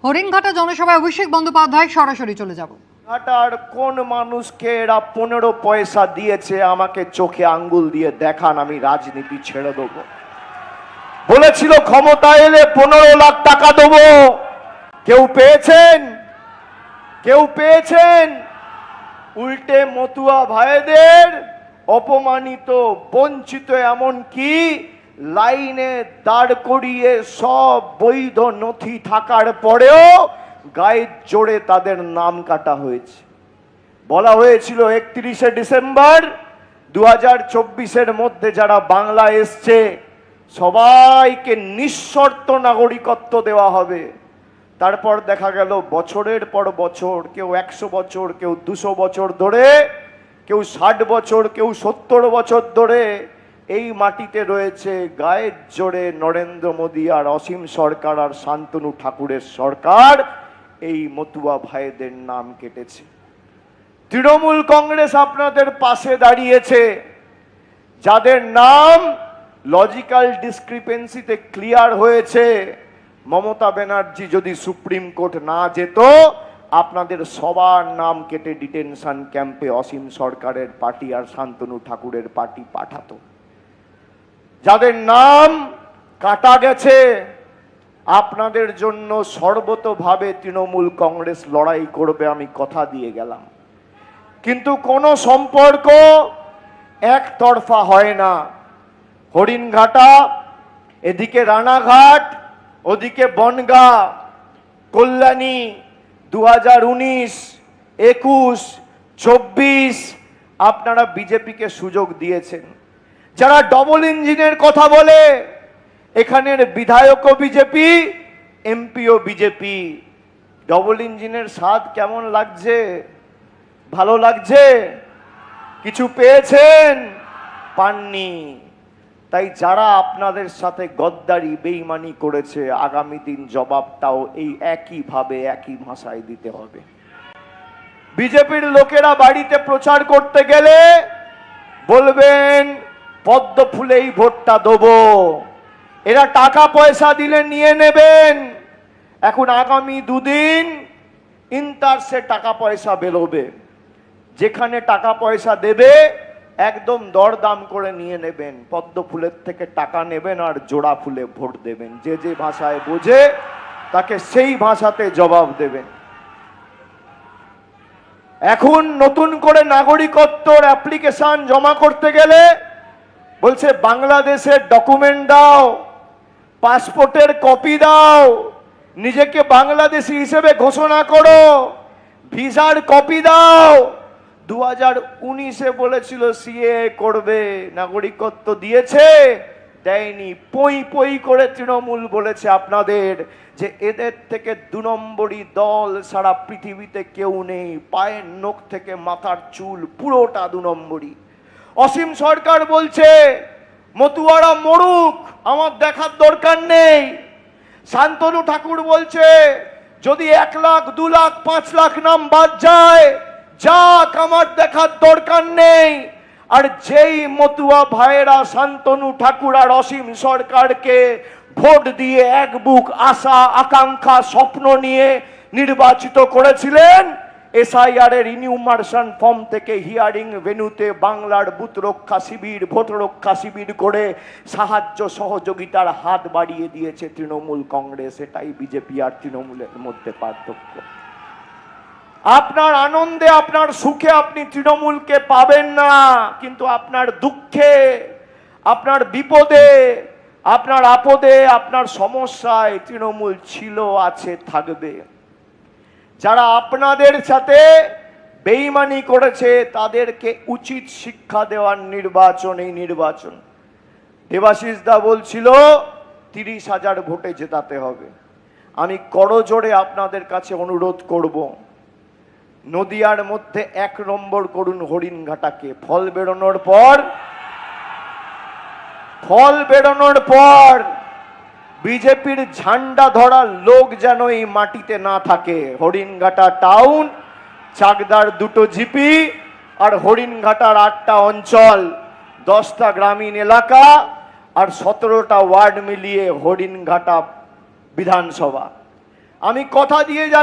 হরিণঘাটা জনসভায় অভিষেক বন্দ্যোপাধ্যায় সরাসরি চলে যাব। ঘাটার কোন মানুষকে এরা 15 পয়সা দিয়েছে আমাকে চোখে আঙ্গুল দিয়ে দেখান, আমি রাজনীতি ছেড়ে দেবো। বলেছিল ক্ষমতা এলে 15 লাখ টাকা দেবো, কেউ পেয়েছেন? কেউ পেয়েছেন? উল্টে মতুয়া ভাইদের অপমানিত, বঞ্চিত, এমন কি লাইনে দাঁড় করিয়ে সব বৈধ নথি থাকার পরেও গায়ের জোরে তাদের নাম কাটা হয়েছে। বলা হয়েছিল 31শে ডিসেম্বর 2024-এর মধ্যে যারা বাংলা এসছে সবাইকে নিঃশর্ত নাগরিকত্ব দেওয়া হবে। তারপর দেখা গেল বছরের পর বছর, কেউ 100 বছর, কেউ 200 বছর ধরে, কেউ 60 বছর, কেউ 70 বছর ধরে এই মাটিতে রয়েছে। গায়ের জোরে নরেন্দ্র মোদী আর অসীম সরকার আর শান্তনু ঠাকুরের সরকার এই মতুয়া ভাইদের নাম কেটেছে। তৃণমূল কংগ্রেস আপনাদের পাশে দাঁড়িয়েছে, যাদের নাম লজিক্যাল ডিসক্রিপেন্সিতে ক্লিয়ার হয়েছে। মমতা ব্যানার্জি যদি সুপ্রিম কোর্ট না যেত, আপনাদের সবার নাম কেটে ডিটেনশন ক্যাম্পে অসীম সরকারের পার্টি আর শান্তনু ঠাকুরের পার্টি পাঠাতো। যাদের নাম কাটা গেছে, আপনাদের জন্য সর্বতোভাবে তৃণমূল কংগ্রেস লড়াই করবে, আমি কথা দিয়ে গেলাম। কিন্তু কোনো সম্পর্ক একতরফা হয় না। হরিণঘাটা, এদিকে রানাঘাট, ওদিকে বনগা, কল্যাণী, 2019, 21, 24 আপনারা বিজেপিকে সুযোগ দিয়েছেন। যারা ডবল ইঞ্জিনের কথা বলে, এখানের বিধায়কও বিজেপি, এমপিও বিজেপি। ডবল ইঞ্জিনের স্বাদ কেমন লাগছে? ভালো লাগছে? কিছু পেয়েছেন? পাননি। তাই যারা আপনাদের সাথে গদ্দারি বেঈমানি করেছে, আগামী দিন জবাবটাও এই একইভাবে একই ভাষায় দিতে হবে। বিজেপির লোকেরা বাড়িতে প্রচার করতে গেলে বলবেন পদ্ম ফুলেই ভোটটা দেবো। এরা টাকা পয়সা দিলে নিয়ে নেবেন। এখন আগামী 2 দিন ইন্টারসে টাকা পয়সা বেরোবে। যেখানে টাকা পয়সা দেবে একদম দরদাম করে নিয়ে নেবেন। পদ্ম ফুলের থেকে টাকা নেবেন আর জোড়া ফুলে ভোট দেবেন। যে যে ভাষায় বোঝে তাকে সেই ভাষাতে জবাব দেবেন। এখন নতুন করে নাগরিকত্বর অ্যাপ্লিকেশন জমা করতে গেলে বলছে বাংলাদেশের ডকুমেন্ট দাও, পাসপোর্টের কপি দাও, নিজেকে বাংলাদেশি হিসেবে ঘোষণা করো, ভিসার কপি দাও। 2019-এ বলেছিল সিএ করবে, নাগরিকত্ব দিয়েছে? দেয়নি। পই পই করে তৃণমূল বলেছে আপনাদের যে এদের থেকে 2 নম্বরই দল সারা পৃথিবীতে কেউ নেই। পায়ের নখ থেকে মাথার চুল পুরোটা 2 নম্বরই। অসীম সরকার বলছে মতুয়ারা মরুক, আমার দেখার দরকার নেই। শান্তনু ঠাকুর বলছে যদি 1 লাখ, 2 লাখ, 5 লাখ নাম বাদ যায় যাক, আমার দেখার দরকার নেই। আর যেই মতুয়া ভাইয়েরা শান্তনু ঠাকুর আর অসীম সরকারকে ভোট দিয়ে এক বুক আশা, আকাঙ্ক্ষা, স্বপ্ন নিয়ে নির্বাচিত করেছিলেন, এসআইআর এর ইনিউমারেশন ফর্ম থেকে হিয়ারিং ভেন্যুতে বাংলার বুথ রক্ষা শিবির, ভোট রক্ষা শিবির করে সাহায্য সহযোগিতার হাত বাড়িয়ে দিয়েছে তৃণমূল কংগ্রেস। এটাই বিজেপি আর তৃণমূলের মধ্যে পার্থক্য। আপনার আনন্দে, আপনার সুখে আপনি তৃণমূলকে পাবেন না, কিন্তু আপনার দুঃখে, আপনার বিপদে, আপনার আপদে, আপনার সমস্যায় তৃণমূল ছিল, আছে, থাকবে। যারা আপনাদের সাথে বেঈমানি করেছে তাদেরকে উচিত শিক্ষা দেওয়ার নির্বাচন এই নির্বাচন। দেবাশিস দা বলছিল 30,000 ভোটে জেতাতে হবে। আমি করজোড়ে আপনাদের কাছে অনুরোধ করব, নদিয়ার মধ্যে 1 নম্বর করুন হরিণঘাটাকে। ফল বেরোনোর পর বিজেপির ঝান্ডা ধরার লোক যেন এই মাটিতে না থাকে। হরিণঘাটা টাউন, চাকদার 2টো জিপি আর হরিণঘাটার 8টা অঞ্চল, 10টা গ্রামীণ এলাকা আর 17টা ওয়ার্ড মিলিয়ে হরিণঘাটা বিধানসভা। আমি কথা দিয়ে